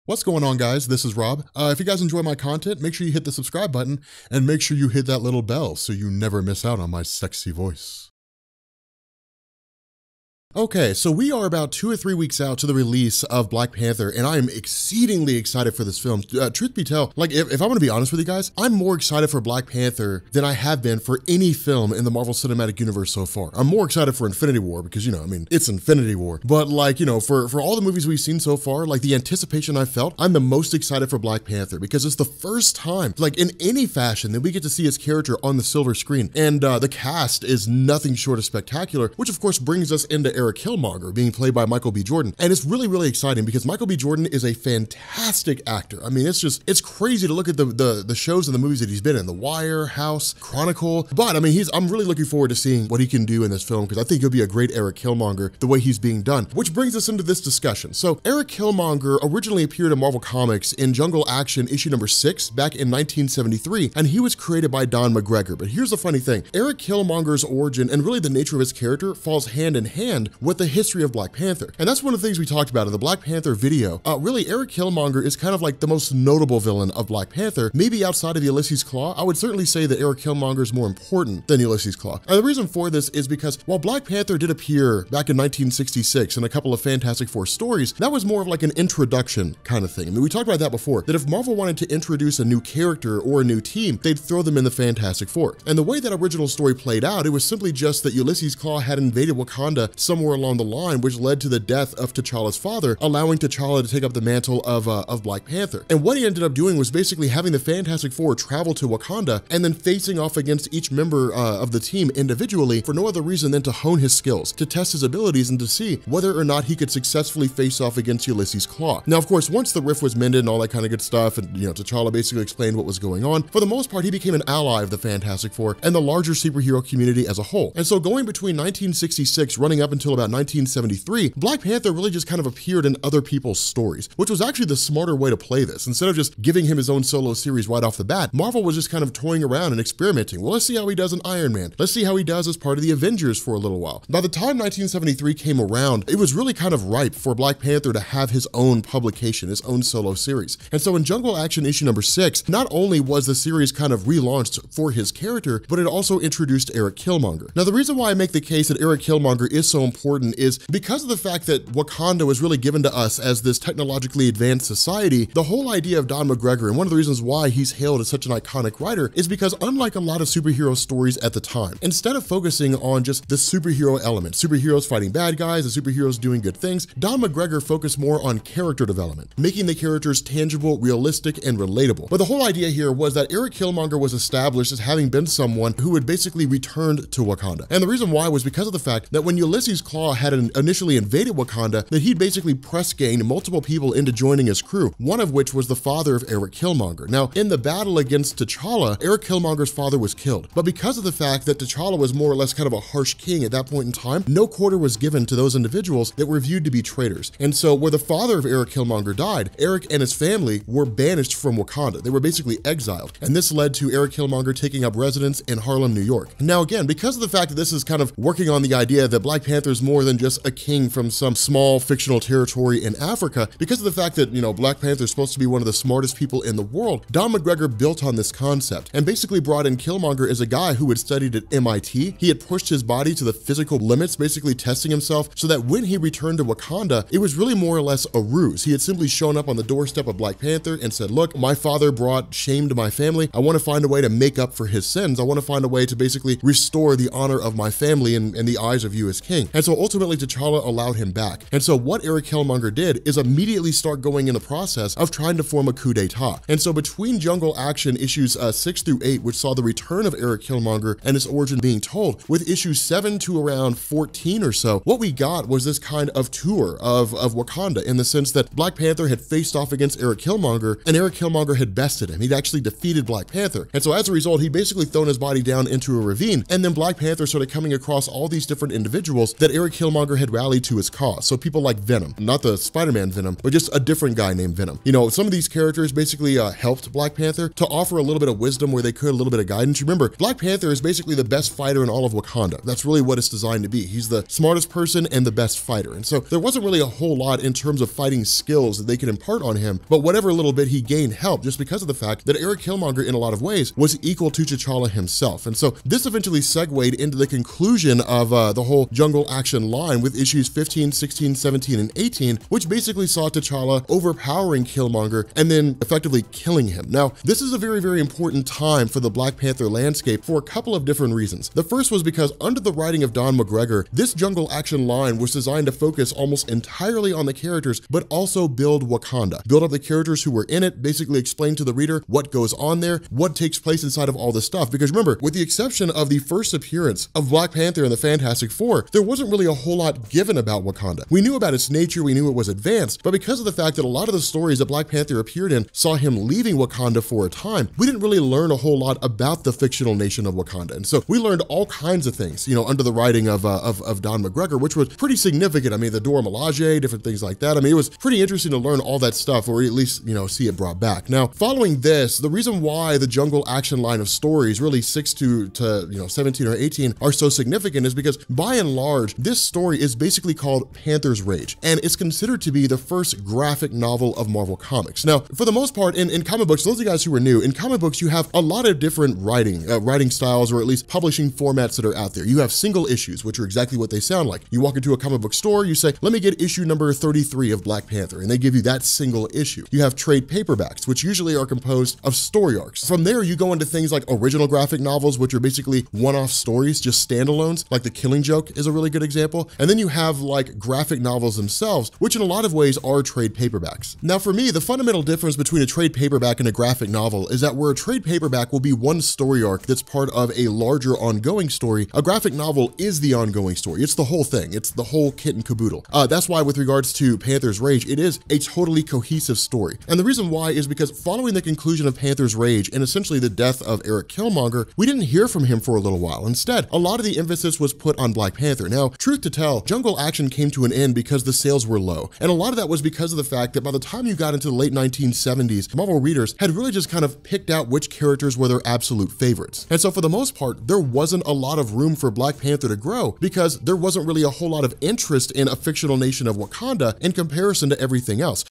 What's going on, guys? This is Rob. If you guys enjoy my content, make sure you hit the subscribe button and make sure you hit that little bell so you never miss out on my sexy voice. Okay, so we are about 2 or 3 weeks out to the release of Black Panther, and I am exceedingly excited for this film. Truth be told, like, if I'm gonna be honest with you guys, I'm more excited for Black Panther than I have been for any film in the Marvel Cinematic Universe so far. I'm more excited for Infinity War because, it's Infinity War. But for all the movies we've seen so far, like the anticipation I felt, I'm the most excited for Black Panther because it's the first time, like in any fashion, that we get to see his character on the silver screen. And the cast is nothing short of spectacular, which of course brings us into Erik Killmonger, being played by Michael B. Jordan. And it's really, really exciting because Michael B. Jordan is a fantastic actor. I mean, it's crazy to look at the shows and the movies that he's been in, The Wire, House, Chronicle. But I mean, I'm really looking forward to seeing what he can do in this film because I think he'll be a great Erik Killmonger the way he's being done. Which brings us into this discussion. So Erik Killmonger originally appeared in Marvel Comics in Jungle Action issue number 6 back in 1973, and he was created by Don McGregor. But here's the funny thing. Erik Killmonger's origin and really the nature of his character falls hand in hand with the history of Black Panther. And that's one of the things we talked about in the Black Panther video. Really, Erik Killmonger is kind of like the most notable villain of Black Panther. Maybe outside of Ulysses Claw, I would certainly say that Erik Killmonger is more important than Ulysses Claw. And the reason for this is because while Black Panther did appear back in 1966 in a couple of Fantastic Four stories, that was more of like an introduction kind of thing. I mean, we talked about that before, that if Marvel wanted to introduce a new character or a new team, they'd throw them in the Fantastic Four. And the way that original story played out, it was simply just that Ulysses Claw had invaded Wakanda somewhere along the line, which led to the death of T'Challa's father, allowing T'Challa to take up the mantle of Black Panther. And what he ended up doing was basically having the Fantastic Four travel to Wakanda and then facing off against each member of the team individually for no other reason than to hone his skills, to test his abilities, and to see whether or not he could successfully face off against Ulysses Claw. Now, of course, once the rift was mended and all that kind of good stuff, and T'Challa basically explained what was going on, for the most part, he became an ally of the Fantastic Four and the larger superhero community as a whole. And so going between 1966 running up until about 1973, Black Panther really just kind of appeared in other people's stories, which was actually the smarter way to play this. Instead of just giving him his own solo series right off the bat, Marvel was just kind of toying around and experimenting. Well, let's see how he does in Iron Man. Let's see how he does as part of the Avengers for a little while. By the time 1973 came around, it was really kind of ripe for Black Panther to have his own publication, his own solo series. And so in Jungle Action issue number 6, not only was the series kind of relaunched for his character, but it also introduced Erik Killmonger. Now, the reason why I make the case that Erik Killmonger is so important is because of the fact that Wakanda was really given to us as this technologically advanced society. The whole idea of Don McGregor, and one of the reasons why he's hailed as such an iconic writer, is because unlike a lot of superhero stories at the time, instead of focusing on just the superhero element, superheroes fighting bad guys and superheroes doing good things, Don McGregor focused more on character development, making the characters tangible, realistic, and relatable. But the whole idea here was that Erik Killmonger was established as having been someone who had basically returned to Wakanda. And the reason why was because of the fact that when Ulysses Claw had initially invaded Wakanda, that he'd basically press-gained multiple people into joining his crew, one of which was the father of Erik Killmonger. Now, in the battle against T'Challa, Erik Killmonger's father was killed. But because of the fact that T'Challa was more or less kind of a harsh king at that point in time, no quarter was given to those individuals that were viewed to be traitors. And so where the father of Erik Killmonger died, Erik and his family were banished from Wakanda. They were basically exiled. And this led to Erik Killmonger taking up residence in Harlem, New York. Now, again, because of the fact that this is kind of working on the idea that Black Panther is more than just a king from some small fictional territory in Africa, because of the fact that, Black Panther is supposed to be one of the smartest people in the world, Don McGregor built on this concept and basically brought in Killmonger as a guy who had studied at MIT. He had pushed his body to the physical limits, basically testing himself, so that when he returned to Wakanda, it was really more or less a ruse. He had simply shown up on the doorstep of Black Panther and said, look, my father brought shame to my family. I want to find a way to make up for his sins. I want to find a way to basically restore the honor of my family in the eyes of you as king. And so ultimately T'Challa allowed him back. And so what Erik Killmonger did is immediately start going in the process of trying to form a coup d'etat. And so between Jungle Action issues 6 through 8, which saw the return of Erik Killmonger and his origin being told, with issues 7 to around 14 or so, what we got was this kind of tour of Wakanda, in the sense that Black Panther had faced off against Erik Killmonger, and Erik Killmonger had bested him. He'd actually defeated Black Panther. And so as a result, he basically thrown his body down into a ravine, and then Black Panther started coming across all these different individuals that Erik Killmonger had rallied to his cause. So people like Venom, not the Spider-Man Venom, but just a different guy named Venom. You know, some of these characters basically helped Black Panther to offer a little bit of wisdom where they could, a little bit of guidance. Remember, Black Panther is basically the best fighter in all of Wakanda. That's really what it's designed to be. He's the smartest person and the best fighter. And so there wasn't really a whole lot in terms of fighting skills that they could impart on him, but whatever little bit he gained helped just because of the fact that Erik Killmonger in a lot of ways was equal to T'Challa himself. And so this eventually segued into the conclusion of the whole Jungle Action line with issues 15, 16, 17, and 18, which basically saw T'Challa overpowering Killmonger and then effectively killing him. Now, this is a very, very important time for the Black Panther landscape for a couple of different reasons. The first was because under the writing of Don McGregor, this Jungle Action line was designed to focus almost entirely on the characters, but also build Wakanda. Build up the characters who were in it, basically explain to the reader what goes on there, what takes place inside of all this stuff. Because remember, with the exception of the first appearance of Black Panther and the Fantastic Four, there wasn't really a whole lot given about Wakanda. We knew about its nature, we knew it was advanced, but because of the fact that a lot of the stories that Black Panther appeared in saw him leaving Wakanda for a time, we didn't really learn a whole lot about the fictional nation of Wakanda. And so we learned all kinds of things, you know, under the writing of Don McGregor, which was pretty significant. I mean, the Dora Milaje, different things like that. I mean, it was pretty interesting to learn all that stuff, or at least, you know, see it brought back. Now, following this, the reason why the Jungle Action line of stories, really 6 to 17 or 18, are so significant is because by and large, this story is basically called Panthers Rage, and it's considered to be the first graphic novel of Marvel Comics. Now, for the most part, in comic books, those of you guys who are new, in comic books, you have a lot of different writing styles, or at least publishing formats that are out there. You have single issues, which are exactly what they sound like. You walk into a comic book store, you say, let me get issue number 33 of Black Panther, and they give you that single issue. You have trade paperbacks, which usually are composed of story arcs. From there, you go into things like original graphic novels, which are basically one-off stories, just standalones, like The Killing Joke is a really good example. And then you have like graphic novels themselves, which in a lot of ways are trade paperbacks. Now, for me, the fundamental difference between a trade paperback and a graphic novel is that where a trade paperback will be one story arc that's part of a larger ongoing story, a graphic novel is the ongoing story. It's the whole thing. It's the whole kit and caboodle. That's why with regards to Panthers Rage, it is a totally cohesive story. And the reason why is because following the conclusion of Panthers Rage and essentially the death of Erik Killmonger, we didn't hear from him for a little while. Instead, a lot of the emphasis was put on Black Panther. Now, truth to tell, Jungle Action came to an end because the sales were low. And a lot of that was because of the fact that by the time you got into the late 1970s, Marvel readers had really just kind of picked out which characters were their absolute favorites. And so for the most part, there wasn't a lot of room for Black Panther to grow because there wasn't really a whole lot of interest in a fictional nation of Wakanda in comparison to everything else.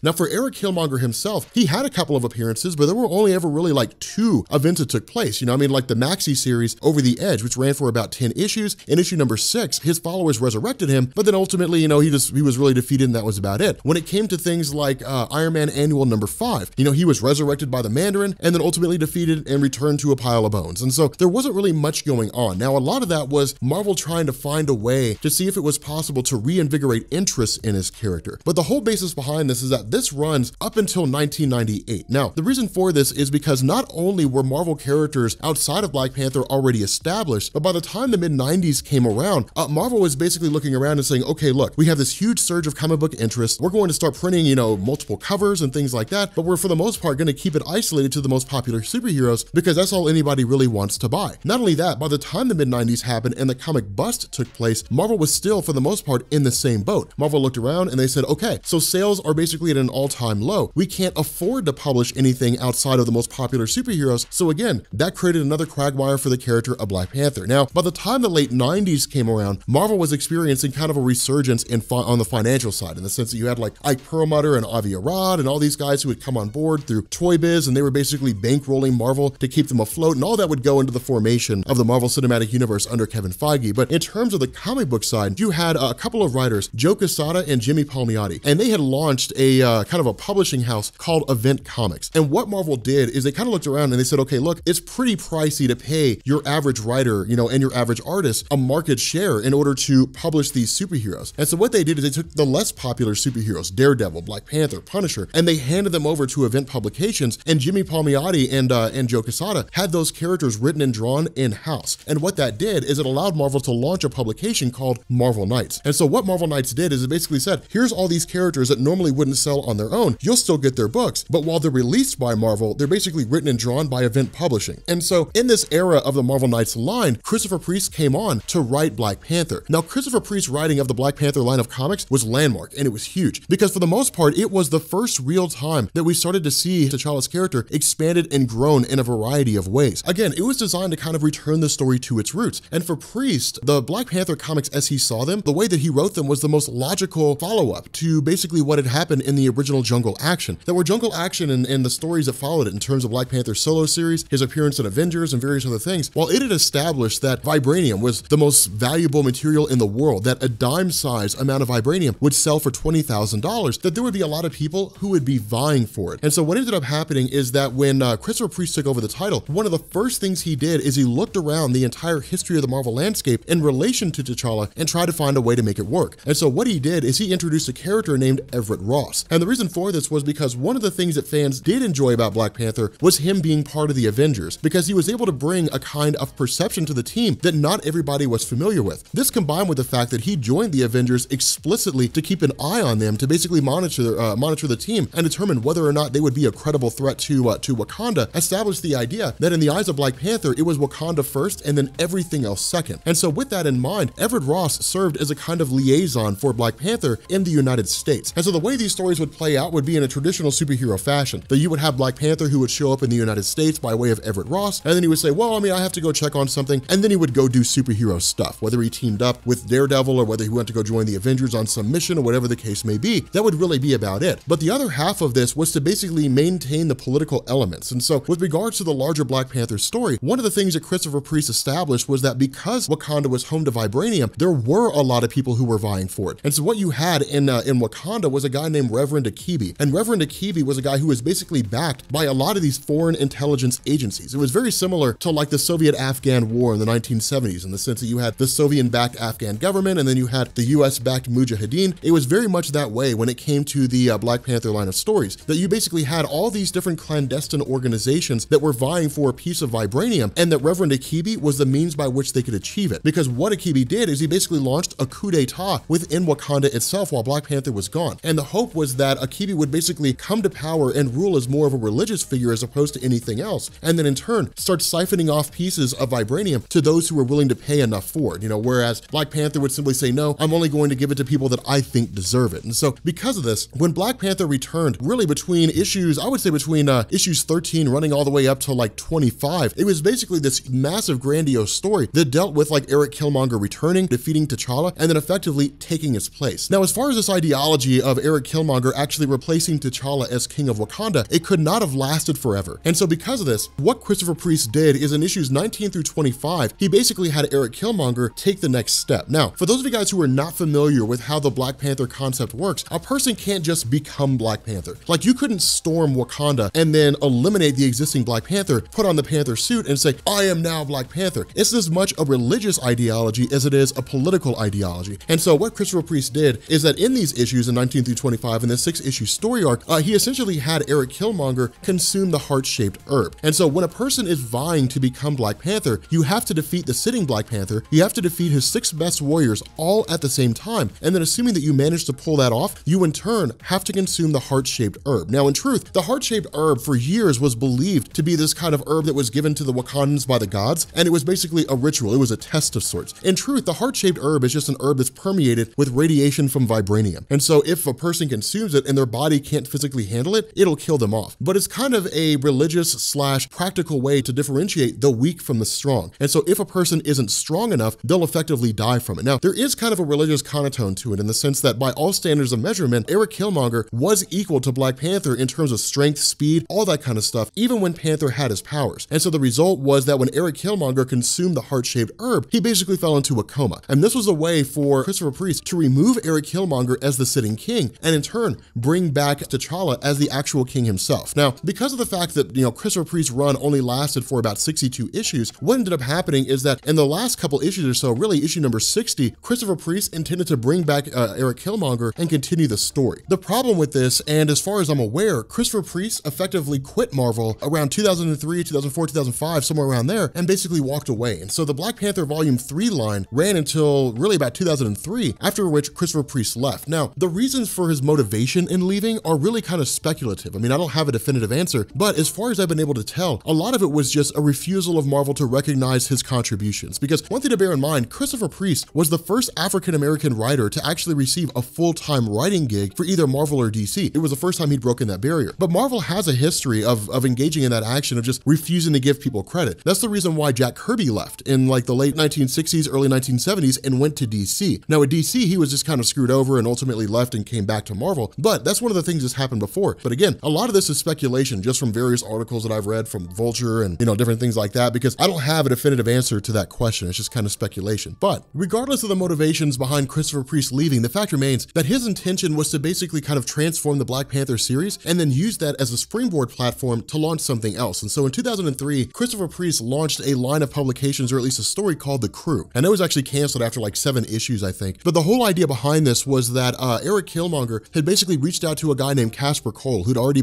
Now, for Erik Killmonger himself, he had a couple of appearances, but there were only ever really like 2 events that took place. You know, I mean, like the maxi series Over the Edge, which ran for about 10 issues. In issue number 6, his followers resurrected him, but then ultimately, you know, he was really defeated and that was about it. When it came to things like Iron Man Annual number 5, you know, he was resurrected by the Mandarin and then ultimately defeated and returned to a pile of bones. And so there wasn't really much going on. Now, a lot of that was Marvel trying to find a way to see if it was possible to reinvigorate interest in his character. But the whole basis behind this is that this runs up until 1998. Now, the reason for this is because not only were Marvel characters outside of Black Panther already established, but by the time the mid-90s came around, Marvel was basically looking around and saying, okay, look, we have this huge surge of comic book interest. We're going to start printing, you know, multiple covers and things like that, but we're for the most part going to keep it isolated to the most popular superheroes because that's all anybody really wants to buy. Not only that, by the time the mid-90s happened and the comic bust took place, Marvel was still, for the most part, in the same boat. Marvel looked around and they said, okay, so sales are basically at an all-time low. We can't afford to publish anything outside of the most popular superheroes. So again, that created another quagmire for the character of Black Panther. Now, by the time the late 90s came around, Marvel was experiencing kind of a resurgence on the financial side, in the sense that you had like Ike Perlmutter and Avi Arad and all these guys who had come on board through Toy Biz, and they were basically bankrolling Marvel to keep them afloat, and all that would go into the formation of the Marvel Cinematic Universe under Kevin Feige. But in terms of the comic book side, you had a couple of writers, Joe Quesada and Jimmy Palmiotti, and they had launched a kind of a publishing house called Event Comics. And what Marvel did is they kind of looked around and they said, okay, look, it's pretty pricey to pay your average writer, you know, and your average artist a market share in order to publish these superheroes. And so what they did is they took the less popular superheroes, Daredevil, Black Panther, Punisher, and they handed them over to Event Publications, and Jimmy Palmiotti and Joe Quesada had those characters written and drawn in-house. And what that did is it allowed Marvel to launch a publication called Marvel Knights. And so what Marvel Knights did is it basically said, here's all these characters that normally wouldn't sell sell on their own, you'll still get their books. But while they're released by Marvel, they're basically written and drawn by Event Publishing. And so in this era of the Marvel Knights line, Christopher Priest came on to write Black Panther. Now, Christopher Priest's writing of the Black Panther line of comics was landmark, and it was huge because for the most part, it was the first real time that we started to see T'Challa's character expanded and grown in a variety of ways. Again, it was designed to kind of return the story to its roots. And for Priest, the Black Panther comics as he saw them, the way that he wrote them was the most logical follow-up to basically what had happened in the original Jungle Action. There were Jungle Action and the stories that followed it in terms of Black Panther's solo series, his appearance in Avengers, and various other things. While it had established that vibranium was the most valuable material in the world, that a dime-sized amount of vibranium would sell for $20,000, that there would be a lot of people who would be vying for it. And so what ended up happening is that when Christopher Priest took over the title, one of the first things he did is he looked around the entire history of the Marvel landscape in relation to T'Challa and tried to find a way to make it work. And so what he did is he introduced a character named Everett Ross. And the reason for this was because one of the things that fans did enjoy about Black Panther was him being part of the Avengers, because he was able to bring a kind of perception to the team that not everybody was familiar with. This combined with the fact that he joined the Avengers explicitly to keep an eye on them, to basically monitor the team and determine whether or not they would be a credible threat to Wakanda, established the idea that in the eyes of Black Panther, it was Wakanda first and then everything else second. And so with that in mind, Everett Ross served as a kind of liaison for Black Panther in the United States. And so the way these stories would play out would be in a traditional superhero fashion, that you would have Black Panther who would show up in the United States by way of Everett Ross, and then he would say, well, I mean, I have to go check on something, and then he would go do superhero stuff, whether he teamed up with Daredevil or whether he went to go join the Avengers on some mission or whatever the case may be. That would really be about it. But the other half of this was to basically maintain the political elements. And so with regards to the larger Black Panther story, one of the things that Christopher Priest established was that because Wakanda was home to vibranium, there were a lot of people who were vying for it. And so what you had in Wakanda was a guy named Reverend Akibi. And Reverend Akibi was a guy who was basically backed by a lot of these foreign intelligence agencies. It was very similar to like the Soviet-Afghan war in the 1970s, in the sense that you had the Soviet-backed Afghan government and then you had the US-backed Mujahideen. It was very much that way when it came to the Black Panther line of stories, that you basically had all these different clandestine organizations that were vying for a piece of vibranium, and that Reverend Akibi was the means by which they could achieve it. Because what Akibi did is he basically launched a coup d'etat within Wakanda itself while Black Panther was gone. And the hope was that Akibi would basically come to power and rule as more of a religious figure as opposed to anything else, and then in turn start siphoning off pieces of vibranium to those who were willing to pay enough for it, whereas Black Panther would simply say, no, I'm only going to give it to people that I think deserve it. And so because of this, when Black Panther returned, really between issues, I would say between issues 13 running all the way up to like 25, it was basically this massive grandiose story that dealt with like Erik Killmonger returning, defeating T'Challa, and then effectively taking his place. Now, as far as this ideology of Erik Killmonger actually replacing T'Challa as King of Wakanda, it could not have lasted forever. And so because of this, what Christopher Priest did is in issues 19 through 25, he basically had Erik Killmonger take the next step. Now, for those of you guys who are not familiar with how the Black Panther concept works, a person can't just become Black Panther. Like, you couldn't storm Wakanda and then eliminate the existing Black Panther, put on the Panther suit and say, I am now Black Panther. It's as much a religious ideology as it is a political ideology. And so what Christopher Priest did is that in these issues in 19 through 25 in this 6-issue story arc, he essentially had Erik Killmonger consume the heart-shaped herb. And so when a person is vying to become Black Panther, you have to defeat the sitting Black Panther, you have to defeat his 6 best warriors all at the same time, and then assuming that you manage to pull that off, you in turn have to consume the heart-shaped herb. Now in truth, the heart-shaped herb for years was believed to be this kind of herb that was given to the Wakandans by the gods, and it was basically a ritual, it was a test of sorts. In truth, the heart-shaped herb is just an herb that's permeated with radiation from vibranium. And so if a person consumes it and their body can't physically handle it, it'll kill them off. But it's kind of a religious / practical way to differentiate the weak from the strong. And so if a person isn't strong enough, they'll effectively die from it. Now, there is kind of a religious connotation to it in the sense that by all standards of measurement, Erik Killmonger was equal to Black Panther in terms of strength, speed, all that kind of stuff, even when Panther had his powers. And so the result was that when Erik Killmonger consumed the heart-shaped herb, he basically fell into a coma. And this was a way for Christopher Priest to remove Erik Killmonger as the sitting king, and in turn, bring back T'Challa as the actual king himself. Now, because of the fact that, Christopher Priest's run only lasted for about 62 issues, what ended up happening is that in the last couple issues or so, really issue number 60, Christopher Priest intended to bring back Erik Killmonger and continue the story. The problem with this, and as far as I'm aware, Christopher Priest effectively quit Marvel around 2003, 2004, 2005, somewhere around there, and basically walked away. And so the Black Panther Volume 3 line ran until really about 2003, after which Christopher Priest left. Now, the reasons for his motivation motivation in leaving are really kind of speculative. I mean, I don't have a definitive answer, but as far as I've been able to tell, a lot of it was just a refusal of Marvel to recognize his contributions. Because one thing to bear in mind, Christopher Priest was the first African-American writer to actually receive a full-time writing gig for either Marvel or DC. It was the first time he'd broken that barrier. But Marvel has a history of engaging in that action of just refusing to give people credit. That's the reason why Jack Kirby left in like the late 1960s, early 1970s and went to DC. Now at DC, he was just kind of screwed over and ultimately left and came back to Marvel. But that's one of the things that's happened before. But again, a lot of this is speculation just from various articles that I've read from Vulture and, you know, different things like that, because I don't have a definitive answer to that question. It's just kind of speculation. But regardless of the motivations behind Christopher Priest leaving, the fact remains that his intention was to basically kind of transform the Black Panther series and then use that as a springboard platform to launch something else. And so in 2003, Christopher Priest launched a line of publications, or at least a story called The Crew. And it was actually canceled after like 7 issues, I think. But the whole idea behind this was that Erik Killmonger had basically reached out to a guy named Casper Cole, who'd already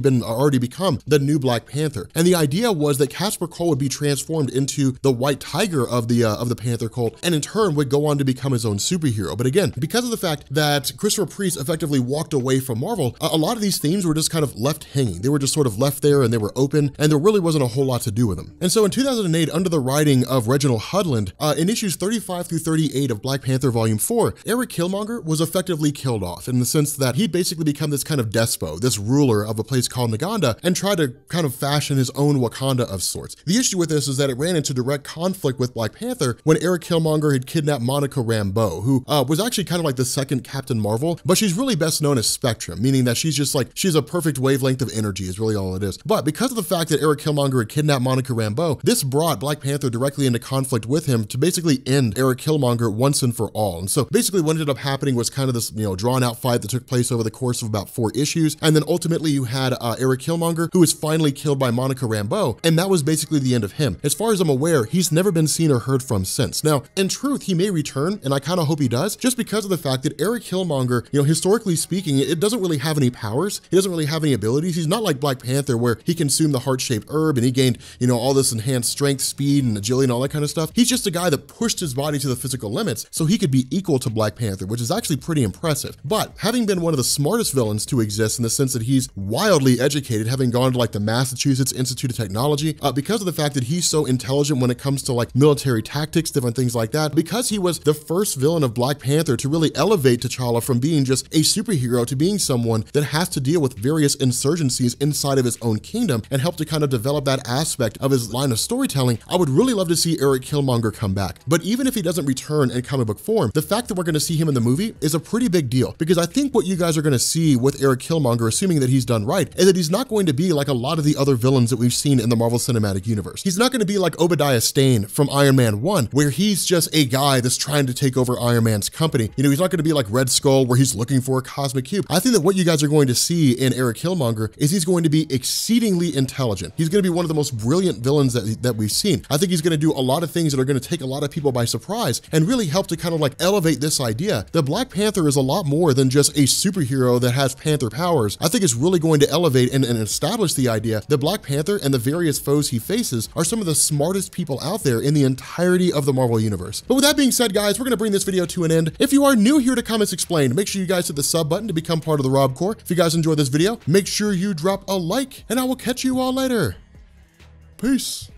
become the new Black Panther. And the idea was that Casper Cole would be transformed into the White Tiger of the Panther cult, and in turn would go on to become his own superhero. But again, because of the fact that Christopher Priest effectively walked away from Marvel, a lot of these themes were just kind of left hanging. They were just sort of left there and they were open, and there really wasn't a whole lot to do with them. And so in 2008, under the writing of Reginald Hudlin, in issues 35 through 38 of Black Panther Volume 4, Erik Killmonger was effectively killed off in the sense that he'd basically become this kind of despo, this ruler of a place called Naganda, and tried to kind of fashion his own Wakanda of sorts. The issue with this is that it ran into direct conflict with Black Panther when Erik Killmonger had kidnapped Monica Rambeau, who was actually kind of like the second Captain Marvel, but she's really best known as Spectrum, meaning that she's just like, she's a perfect wavelength of energy is really all it is. But because of the fact that Erik Killmonger had kidnapped Monica Rambeau, this brought Black Panther directly into conflict with him to basically end Erik Killmonger once and for all. And so basically what ended up happening was kind of this, you know, drawn out fight that took place over the course of about 4 issues. And then ultimately you had Erik Killmonger, who was finally killed by Monica Rambeau. And that was basically the end of him. As far as I'm aware, he's never been seen or heard from since. Now, in truth, he may return, and I kind of hope he does, just because of the fact that Erik Killmonger, you know, historically speaking, it doesn't really have any powers. He doesn't really have any abilities. He's not like Black Panther, where he consumed the heart-shaped herb and he gained, you know, all this enhanced strength, speed, and agility and all that kind of stuff. He's just a guy that pushed his body to the physical limits so he could be equal to Black Panther, which is actually pretty impressive. But having been one of the smartest villains to exist in the sense that he's wildly educated, having gone to like the Massachusetts Institute of Technology, because of the fact that he's so intelligent when it comes to like military tactics, different things like that, because he was the first villain of Black Panther to really elevate T'Challa from being just a superhero to being someone that has to deal with various insurgencies inside of his own kingdom and help to kind of develop that aspect of his line of storytelling, I would really love to see Erik Killmonger come back. But even if he doesn't return in comic book form, the fact that we're going to see him in the movie is a pretty big deal, because I think what you guys are going to see with Erik Killmonger, assuming that he's done right, is that he's not going to be like a lot of the other villains that we've seen in the Marvel Cinematic Universe. He's not going to be like Obadiah Stane from Iron Man 1, where he's just a guy that's trying to take over Iron Man's company. You know, he's not going to be like Red Skull, where he's looking for a cosmic cube. I think that what you guys are going to see in Erik Killmonger is he's going to be exceedingly intelligent. He's going to be one of the most brilliant villains that we've seen. I think he's going to do a lot of things that are going to take a lot of people by surprise and really help to kind of like elevate this idea that Black Panther is a lot more than just a superhero that has Panther powers. I think it's really going to elevate and establish the idea that Black Panther and the various foes he faces are some of the smartest people out there in the entirety of the Marvel Universe. But with that being said, guys, we're going to bring this video to an end. If you are new here to Comics Explained, make sure you guys hit the sub button to become part of the Rob Corps. If you guys enjoyed this video, make sure you drop a like, and I will catch you all later. Peace.